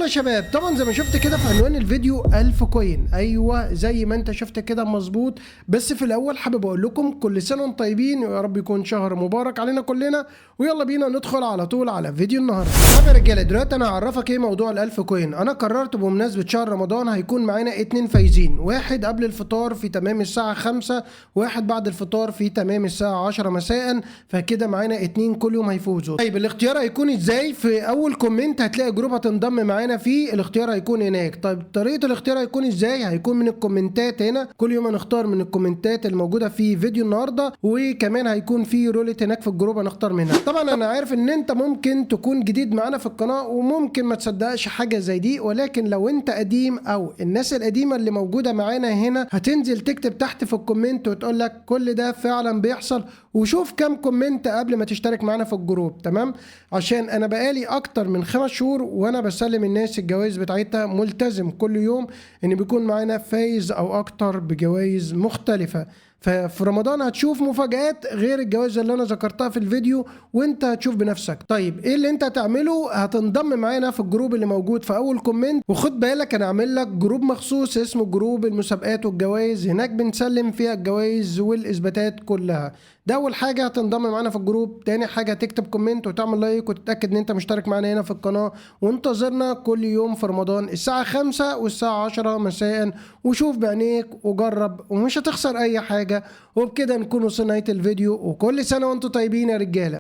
يلا يا شباب، طبعا زي ما شفت كده في عنوان الفيديو 1000 كوين. ايوه زي ما انت شفت كده مظبوط. بس في الاول حابب اقول لكم كل سنه وانتم طيبين، ويا رب يكون شهر مبارك علينا كلنا. ويلا بينا ندخل على طول على فيديو النهارده. طب يا رجاله، دلوقتي انا هعرفك ايه موضوع ال1000 كوين. انا قررت بمناسبه شهر رمضان هيكون معانا اتنين فايزين، واحد قبل الفطار في تمام الساعه 5، واحد بعد الفطار في تمام الساعه 10 مساء. فكده معانا اتنين كل يوم هيفوزوا. طيب الاختيار هيكون ازاي؟ في اول كومنت هتلاقي جروب هتنضم معانا فيه، الاختيار هيكون هناك. طيب طريقه الاختيار هيكون ازاي؟ هيكون من الكومنتات هنا، كل يوم هنختار من الكومنتات الموجوده في فيديو النهارده، وكمان هيكون في رولت هناك في الجروب هنختار منها. طبعا انا عارف ان انت ممكن تكون جديد معانا في القناه وممكن ما تصدقش حاجه زي دي، ولكن لو انت قديم او الناس القديمه اللي موجوده معانا هنا هتنزل تكتب تحت في الكومنت وتقول لك كل ده فعلا بيحصل، وشوف كام كومنت قبل ما تشترك معانا في الجروب. تمام؟ عشان انا بقالي اكتر من 5 شهور وانا بسلم الناس الجوائز بتاعتها، ملتزم كل يوم ان بيكون معانا فايز او اكتر بجوائز مختلفة. ففي رمضان هتشوف مفاجآت غير الجوائز اللي انا ذكرتها في الفيديو، وانت هتشوف بنفسك. طيب ايه اللي انت هتعمله؟ هتنضم معانا في الجروب اللي موجود في اول كومنت، وخد بالك انا عامل لك جروب مخصوص اسمه جروب المسابقات والجوائز، هناك بنسلم فيها الجوائز والاثباتات كلها. ده اول حاجه هتنضم معانا في الجروب. تاني حاجه تكتب كومنت وتعمل لايك وتتاكد ان انت مشترك معانا هنا في القناه، وانتظرنا كل يوم في رمضان الساعه 5 والساعه 10 مساء، وشوف بعينيك وجرب ومش هتخسر اي حاجه. وبكده نكون وصلنا نهايه الفيديو، وكل سنه وانتم طيبين يا رجاله.